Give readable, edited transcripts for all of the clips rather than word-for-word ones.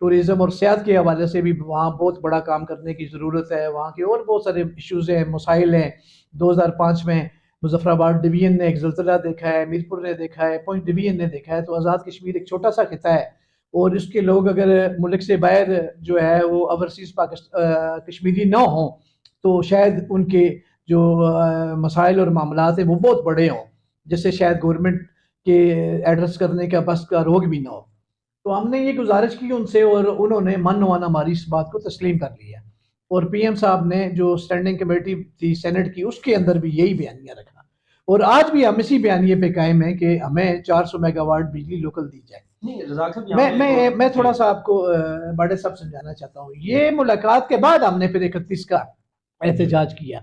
Tourism اور سیاحت کے حوالے سے بھی وہاں بہت بڑا کام کرنے کی ضرورت ہے. وہاں کے اور بہت سارے ایشوز ہیں, مسائل ہیں. 2005 میں مظفر آباد ڈویژن نے ایک زلزلہ دیکھا ہے, میرپور نے دیکھا ہے, پونچھ ڈویژن نے دیکھا ہے. تو آزاد کشمیر ایک چھوٹا سا خطہ ہے, اور اس کے لوگ اگر ملک سے باہر جو ہے وہ اوورسیز کشمیری نہ ہوں تو شاید ان کے جو مسائل اور معاملات ہیں وہ بہت بڑے ہوں, جس سے شاید گورنمنٹ کے ایڈریس کرنے کا بس کا روگ بھی نہ ہو. تو ہم نے یہ گزارش کی ان سے, اور انہوں نے من وان ہماری اس بات کو تسلیم کر لیا. اور پی ایم صاحب نے جو اسٹینڈنگ کمیٹی تھی سینٹ کی, اس کے اندر بھی یہی بیانیہ رکھا, اور آج بھی ہم اسی بیانیے پہ قائم ہیں کہ ہمیں 400 میگا واٹ بجلی لوکل دی جائے. نہیں رزاق صاحب, یہاں پہ میں تھوڑا سا آپ کو بڑے صاحب سمجھانا چاہتا ہوں. یہ ملاقات کے بعد ہم نے پھر 31 کا احتجاج کیا.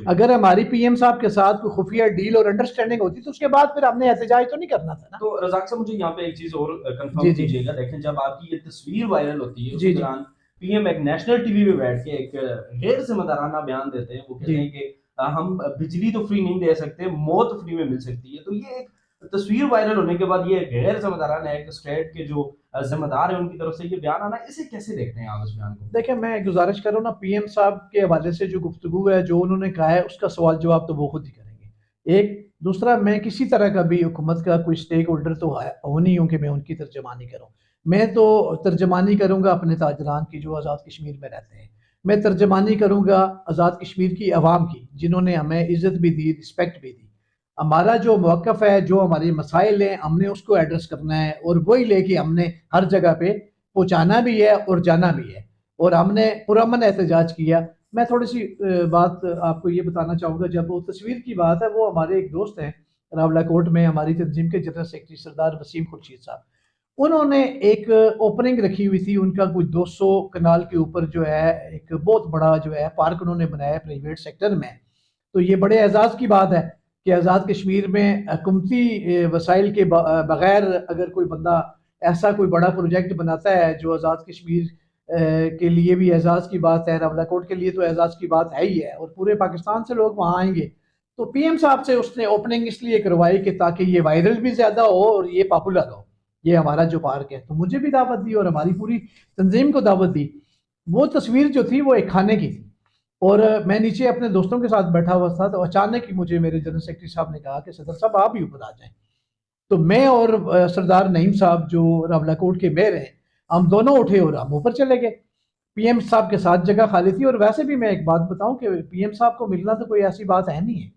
اگر ہماری پی ایم صاحب کے ساتھ کوئی خفیہ ڈیل اور انڈرسٹینڈنگ ہوتی تو اس کے بعد پھر ہم نے احتجاج تو نہیں کرنا تھا نا. تو رزاق صاحب مجھے یہاں پہ ایک چیز اور کنفرم کیجیے گا. دیکھیں جب آپ کی یہ تصویر وائرل ہوتی ہے اس دوران پی ایم ایک نیشنل ٹی وی پہ بیٹھ کے ایک غیر ذمہ دارانہ بیان دیتے ہیں. وہ کہتے ہیں کہ ہم بجلی تو فری نہیں دے سکتے, موت فری میں مل سکتی ہے. تو یہ ایک تصویر وائرل ہونے کے بعد یہ غیر ذمہ دارانہ ایک اسٹیٹ کے جو ذمہ دار ہیں ان کی طرف سے یہ بیان آنا, اسے کیسے دیکھتے ہیں آپ اس بیان کو؟ دیکھیں میں گزارش کر رہا ہوں نا, پی ایم صاحب کے حوالے سے جو گفتگو ہے, جو انہوں نے کہا ہے, اس کا سوال جواب تو وہ خود ہی کریں گے. ایک دوسرا, میں کسی طرح کا بھی حکومت کا کوئی اسٹیک ہولڈر تو ہو نہیں ہوں کہ میں ان کی ترجمانی کروں. میں تو ترجمانی کروں گا اپنے تاجران کی جو آزاد کشمیر میں رہتے ہیں. میں ترجمانی کروں گا آزاد کشمیر کی عوام کی, جنہوں نے ہمیں عزت بھی دی, رسپیکٹ بھی دی. ہمارا جو موقف ہے, جو ہمارے مسائل ہیں, ہم نے اس کو ایڈریس کرنا ہے, اور وہی لے کے ہم نے ہر جگہ پہ پہنچانا بھی ہے اور جانا بھی ہے. اور ہم نے پرامن احتجاج کیا. میں تھوڑی سی بات آپ کو یہ بتانا چاہوں گا. جب وہ تصویر کی بات ہے, وہ ہمارے ایک دوست ہیں راولہ کوٹ میں, ہماری تنظیم کے جنرل سیکرٹری سردار وسیم خورشید صاحب, انہوں نے ایک اوپننگ رکھی ہوئی تھی. ان کا کوئی 200 کنال کے اوپر جو ہے ایک بہت بڑا جو ہے پارک انہوں نے بنایا پرائیویٹ سیکٹر میں. تو یہ بڑے اعزاز کی بات ہے کہ آزاد کشمیر میں حکومتی وسائل کے بغیر اگر کوئی بندہ ایسا کوئی بڑا پروجیکٹ بناتا ہے جو آزاد کشمیر کے لیے بھی اعزاز کی بات ہے, راولہ کوٹ کے لیے تو اعزاز کی بات ہے ہی ہے, اور پورے پاکستان سے لوگ وہاں آئیں گے. تو پی ایم صاحب سے اس نے اوپننگ اس لیے کروائی کہ تاکہ یہ وائرل بھی زیادہ ہو اور یہ پاپولر ہو, یہ ہمارا جو پارک ہے. تو مجھے بھی دعوت دی اور ہماری پوری تنظیم کو دعوت دی. وہ تصویر جو تھی وہ ایک کھانے کی تھی, اور میں نیچے اپنے دوستوں کے ساتھ بیٹھا ہوا تھا. تو اچانک ہی مجھے میرے جنرل سیکرٹری صاحب نے کہا کہ صدر صاحب آپ بھی اوپر آ جائیں. تو میں اور سردار نعیم صاحب جو راولہ کوٹ کے میئر ہیں, ہم دونوں اٹھے اور ہم اوپر چلے گئے. پی ایم صاحب کے ساتھ جگہ خالی تھی. اور ویسے بھی میں ایک بات بتاؤں کہ پی ایم صاحب کو ملنا تو کوئی ایسی بات ہے نہیں ہے.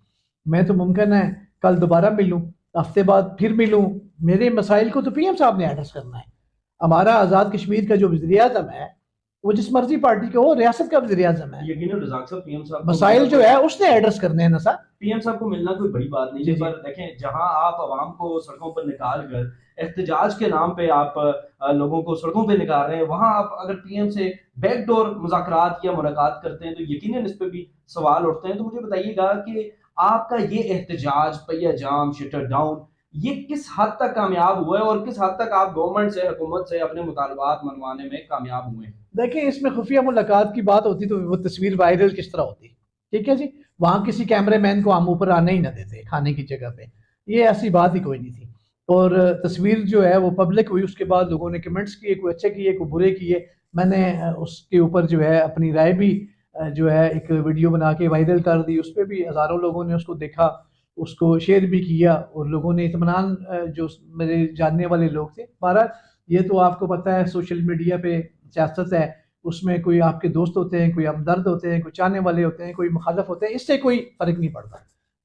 میں تو ممکن ہے کل دوبارہ ملوں, ہفتے بعد پھر ملوں. میرے مسائل کو تو پی ایم صاحب نے ایڈریس کرنا ہے. ہمارا آزاد کشمیر کا جو وزیر اعظم ہے وہ جس مرضی پارٹی کا ہو, ریاست کا وزیر اعظم ہے, یقیناً رزاق صاحب پی ایم صاحب مسائل جو ہے اس نے ایڈریس کرنے ہیں نا سر. پی ایم صاحب کو ملنا کوئی بڑی بات نہیں ہے, پر دیکھیں جہاں آپ عوام کو سڑکوں پر نکال کر احتجاج کے نام پہ آپ لوگوں کو سڑکوں پہ نکال رہے ہیں, وہاں آپ اگر پی ایم سے بیک ڈور مذاکرات یا ملاقات کرتے ہیں تو یقیناً اس پہ بھی سوال اٹھتے ہیں. تو مجھے بتائیے گا کہ آپ کا یہ احتجاج, پہیہ جام, شٹر ڈاؤن, یہ کس حد تک کامیاب ہوا ہے, اور کس حد تک آپ گورنمنٹ سے, حکومت سے اپنے مطالبات منوانے میں کامیاب ہوئے ہیں؟ دیکھیں اس میں خفیہ ملاقات کی بات ہوتی تو وہ تصویر وائرل کس طرح ہوتی. ٹھیک ہے جی, وہاں کسی کیمرے مین کو ہم اوپر آنے ہی نہ دیتے کھانے کی جگہ پہ, یہ ایسی بات ہی کوئی نہیں تھی. اور تصویر جو ہے وہ پبلک ہوئی, اس کے بعد لوگوں نے کمنٹس کیے, کوئی اچھے کیے کوئی برے کیے. میں نے اس کے اوپر جو ہے اپنی رائے بھی جو ہے ایک ویڈیو بنا کے وائرل کر دی. اس پہ بھی ہزاروں لوگوں نے اس کو دیکھا, اس کو شیئر بھی کیا, اور لوگوں نے اطمینان, جو میرے جاننے والے لوگ تھے. بہرحال یہ تو آپ کو پتہ ہے سوشل میڈیا پہ سیاست ہے, اس میں کوئی آپ کے دوست ہوتے ہیں, کوئی ہمدرد ہوتے ہیں, کوئی چاہنے والے ہوتے ہیں, کوئی مخالف ہوتے ہیں, اس سے کوئی فرق نہیں پڑتا.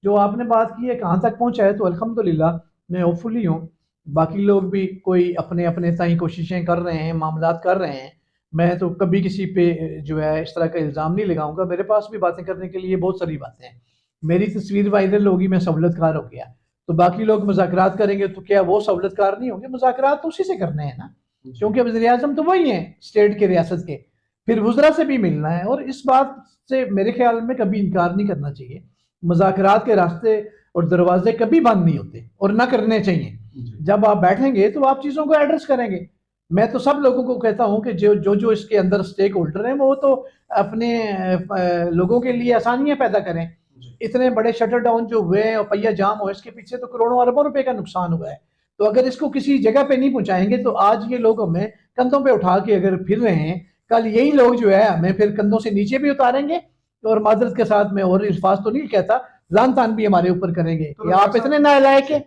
جو آپ نے بات کی ہے کہاں تک پہنچا ہے, تو الحمدللہ میں ہوپ فلی ہوں. باقی لوگ بھی کوئی اپنے اپنے تائیں کوششیں کر رہے ہیں, معاملات کر رہے ہیں. میں تو کبھی کسی پہ جو ہے اس طرح کا الزام نہیں لگاؤں گا. میرے پاس بھی باتیں کرنے کے لیے بہت ساری باتیں ہیں. میری تصویر وائرل ہوگی, میں سہولت کار ہو گیا, تو باقی لوگ مذاکرات کریں گے تو کیا وہ سہولت کار نہیں ہوں گے؟ مذاکرات تو اسی سے کرنے ہیں نا, کیونکہ وزیر اعظم تو وہی ہیں اسٹیٹ کے, ریاست کے. پھر وزراء سے بھی ملنا ہے, اور اس بات سے میرے خیال میں کبھی انکار نہیں کرنا چاہیے. مذاکرات کے راستے اور دروازے کبھی بند نہیں ہوتے, اور نہ کرنے چاہیے. جب آپ بیٹھیں گے تو آپ چیزوں کو ایڈریس کریں گے. میں تو سب لوگوں کو کہتا ہوں کہ جو اس کے اندر اسٹیک ہولڈر ہیں وہ تو اپنے لوگوں کے لیے آسانیاں پیدا کریں. اتنے بڑے شٹر ڈاؤن جو ہوئے ہیں اور پہیہ جام ہو, اس کے پیچھے تو کروڑوں اربوں روپے کا نقصان ہوا ہے. تو اگر اس کو کسی جگہ پہ نہیں پہنچائیں گے تو آج یہ لوگ ہمیں کندھوں پہ اٹھا کے اگر پھر رہے ہیں، کل یہی لوگ جو ہے ہمیں پھر کندھوں سے نیچے بھی اتاریں گے، اور معذرت کے ساتھ میں اور الفاظ تو نہیں کہتا، لعن طعن بھی ہمارے اوپر کریں گے کہ آپ اتنے نالائق ہیں،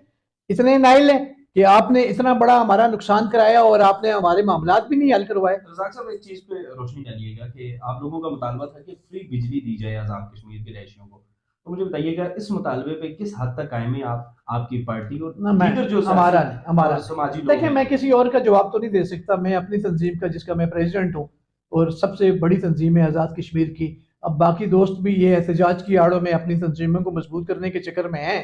اتنے نائل ہیں کہ آپ نے اتنا بڑا ہمارا نقصان کرایا اور آپ نے ہمارے معاملات بھی نہیں حل کروائے۔ رزاق صاحب ایک چیز پہ روشنی ڈالیے گا کہ آپ لوگوں کا مطالبہ تھا کہ فری بجلی دی جائے آزاد کشمیر کے رہائشیوں کو، تو مجھے بتائیے گا اس مطالبے پہ کس حد تک قائم ہیں آپ کی پارٹی اور دیگر جو ہمارا سیاسی اور سماجی لوگ دیکھیں، ہیں؟ میں کسی اور کا جواب تو نہیں دے سکتا، میں اپنی تنظیم کا جس کا میں پریزیڈنٹ ہوں اور سب سے بڑی تنظیم ہے آزاد کشمیر کی، اب باقی دوست بھی یہ احتجاج کی آڑوں میں اپنی تنظیموں کو مضبوط کرنے کے چکر میں ہیں،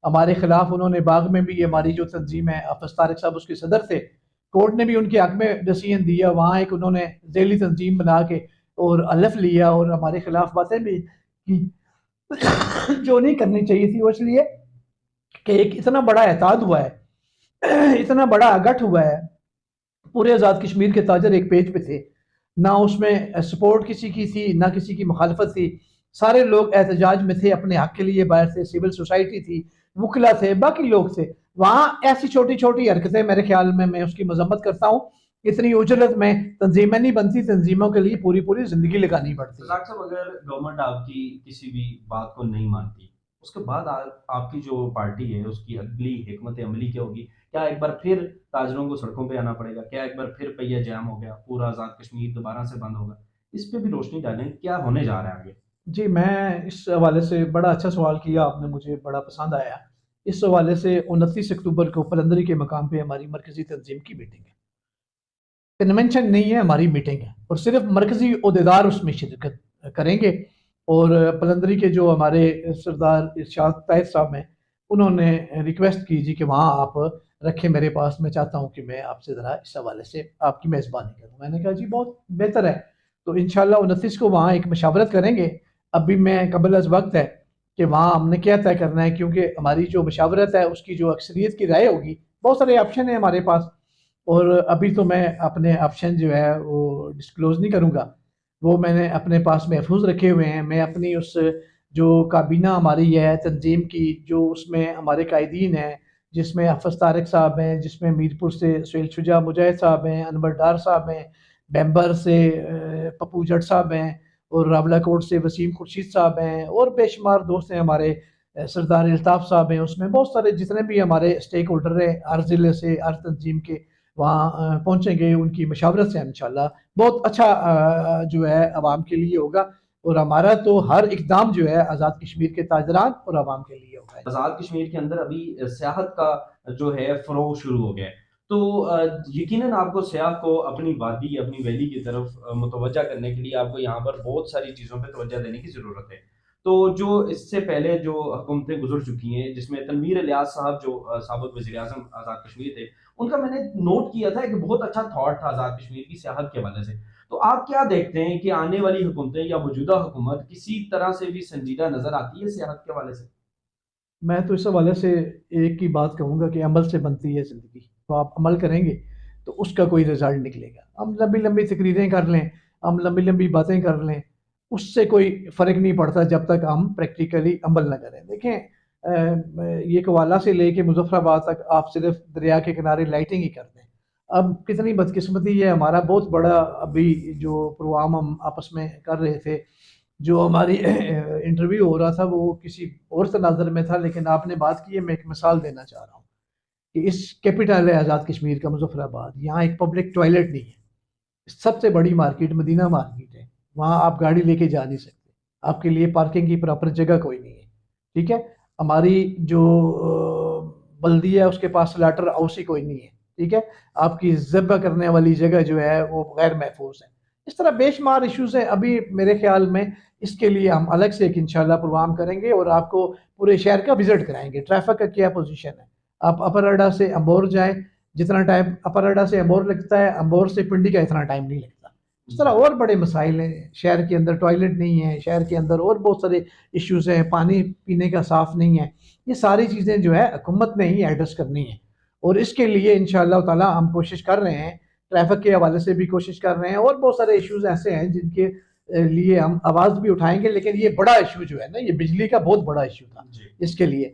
ہمارے خلاف انہوں نے باغ میں بھی ہماری جو تنظیم ہے، حافظ طارق صاحب اس کے صدر تھے، کورٹ نے بھی ان کے حق میں ڈسیزن دیا، وہاں ایک انہوں نے ذیلی تنظیم بنا کے اور حلف لیا اور ہمارے خلاف باتیں بھی کی جو نہیں کرنی چاہیے تھی، وہ اس لیے کہ ایک اتنا بڑا احتجاج ہوا ہے، اتنا بڑا گٹھ ہوا ہے، پورے آزاد کشمیر کے تاجر ایک پیج پہ تھے، نہ اس میں سپورٹ کسی کی تھی نہ کسی کی مخالفت تھی، سارے لوگ احتجاج میں تھے، اپنے حق کے لیے باہر سے سول سوسائٹی تھی، وکلا تھے، باقی لوگ تھے، وہاں ایسی چھوٹی چھوٹی حرکتیں میرے خیال میں اس کی مذمت کرتا ہوں، اتنی اجرت میں تنظیمیں نہیں بنتی، تنظیموں کے لیے پوری پوری زندگی لگانی پڑتی ہے۔ رزاق صاحب اگر گورنمنٹ آپ کی کسی بھی بات کو نہیں مانتی، اس کے بعد آپ کی جو پارٹی ہے اس کی اگلی حکمت عملی کیا ہوگی؟ کیا ایک بار پھر تاجروں کو سڑکوں پہ آنا پڑے گا؟ کیا ایک بار پھر پہیہ جام ہو گیا، پورا آزاد کشمیر دوبارہ سے بند ہوگا؟ اس پہ بھی روشنی ڈالیں، کیا ہونے جا رہا ہے آگے؟ جی، میں اس حوالے سے بڑا اچھا سوال کیا آپ نے، مجھے بڑا پسند آیا۔ اس حوالے سے 29 اکتوبر کو پلندری کے مقام پہ ہماری مرکزی تنظیم کی میٹنگ ہے، کنونشن نہیں ہے، ہماری میٹنگ ہے، اور صرف مرکزی عہدیدار اس میں شرکت کریں گے، اور پلندری کے جو ہمارے سردار ارشاد طاہر صاحب ہیں انہوں نے ریکویسٹ کی جی کہ وہاں آپ رکھیں میرے پاس، میں چاہتا ہوں کہ میں آپ سے ذرا اس حوالے سے آپ کی میزبانی کروں۔ میں نے کہا جی بہت بہتر ہے، تو انشاءاللہ 29 کو وہاں ایک مشاورت کریں گے، ابھی میں قبل از وقت ہے کہ وہاں ہم نے کیا طے کرنا ہے، کیونکہ ہماری جو مشاورت ہے اس کی جو اکثریت کی رائے ہوگی، بہت سارے آپشن ہیں ہمارے پاس، اور ابھی تو میں اپنے آپشن جو ہے وہ ڈسکلوز نہیں کروں گا، وہ میں نے اپنے پاس محفوظ رکھے ہوئے ہیں۔ میں اپنی اس جو کابینہ ہماری ہے تنظیم کی، جو اس میں ہمارے قائدین ہیں، جس میں حافظ طارق صاحب ہیں، جس میں میرپور سے سہیل شجاع مجاہد صاحب ہیں، انور ڈار صاحب ہیں، بیمبر سے پپو جٹ صاحب ہیں، اور راولہ کوٹ سے وسیم خورشید صاحب ہیں، اور بے شمار دوست ہیں ہمارے، سردار الطاف صاحب ہیں، اس میں بہت سارے جتنے بھی ہمارے اسٹیک ہولڈر ہیں ہر ضلع سے، ہر تنظیم کے وہاں پہنچیں گے، ان کی مشاورت سے انشاءاللہ بہت اچھا جو ہے عوام کے لیے ہوگا، اور ہمارا تو ہر اقدام جو ہے آزاد کشمیر کے تاجران اور عوام کے لیے ہوگا۔ آزاد کشمیر کے اندر ابھی سیاحت کا جو ہے فروغ شروع ہو گیا ہے، تو یقیناً آپ کو سیاح کو اپنی وادی اپنی ویلی کی طرف متوجہ کرنے کے لیے آپ کو یہاں پر بہت ساری چیزوں پہ توجہ دینے کی ضرورت ہے۔ تو جو اس سے پہلے جو حکومتیں گزر چکی ہیں، جس میں تنویر الیاس صاحب جو سابق وزیر اعظم آزاد کشمیر تھے، ان کا میں نے نوٹ کیا تھا کہ بہت اچھا تھاٹ تھا آزاد کشمیر کی سیاحت کے حوالے سے۔ تو آپ کیا دیکھتے ہیں کہ آنے والی حکومتیں یا موجودہ حکومت کسی طرح سے بھی سنجیدہ نظر آتی ہے سیاحت کے حوالے سے؟ میں تو اس حوالے سے ایک ہی بات کہوں گا کہ عمل سے بنتی ہے زندگی، تو آپ عمل کریں گے تو اس کا کوئی رزلٹ نکلے گا۔ ہم لمبی لمبی تقریریں کر لیں، ہم لمبی لمبی باتیں کر لیں، اس سے کوئی فرق نہیں پڑتا جب تک ہم پریکٹیکلی عمل نہ کریں۔ دیکھیں، یہ کوالا سے لے کے مظفر آباد تک آپ صرف دریا کے کنارے لائٹنگ ہی کر دیں۔ اب کتنی بدقسمتی ہے، ہمارا بہت بڑا ابھی جو پروگرام ہم آپس میں کر رہے تھے، جو ہماری انٹرویو ہو رہا تھا وہ کسی اور تناظر میں تھا، لیکن آپ نے بات کی ہے، میں ایک مثال دینا چاہ رہا ہوں کہ اس کیپٹل ہے آزاد کشمیر کا مظفر آباد، یہاں ایک پبلک ٹوائلٹ نہیں ہے، سب سے بڑی مارکیٹ مدینہ مارکیٹ ہے، وہاں آپ گاڑی لے کے جا نہیں سکتے، آپ کے لیے پارکنگ کی پراپر جگہ کوئی نہیں ہے، ٹھیک ہے، ہماری جو بلدیہ ہے اس کے پاس سلاٹر ہاؤس ہی کوئی نہیں ہے، ٹھیک ہے، آپ کی ذبح کرنے والی جگہ جو ہے وہ غیر محفوظ ہے۔ اس طرح بے شمار ایشوز ہیں، ابھی میرے خیال میں اس کے لیے ہم الگ سے ایک انشاءاللہ پروگرام کریں گے اور آپ کو پورے شہر کا وزٹ کرائیں گے۔ ٹریفک کا کیا پوزیشن ہے، آپ اپر اڈا سے امبور جائیں، جتنا ٹائم اپر اڈا سے امبور لگتا ہے، امبور سے پنڈی کا اتنا ٹائم نہیں لگتا۔ اس طرح اور بڑے مسائل ہیں، شہر کے اندر ٹوائلٹ نہیں ہے، شہر کے اندر اور بہت سارے ایشوز ہیں، پانی پینے کا صاف نہیں ہے، یہ ساری چیزیں جو ہے حکومت نے ہی ایڈریس کرنی ہے، اور اس کے لیے انشاءاللہ تعالی ہم کوشش کر رہے ہیں، ٹریفک کے حوالے سے بھی کوشش کر رہے ہیں، اور بہت سارے ایشوز ایسے ہیں جن کے لیے ہم آواز بھی اٹھائیں گے، لیکن یہ بڑا ایشو جو ہے نا، یہ بجلی کا بہت بڑا ایشو تھا، جی اس کے لیے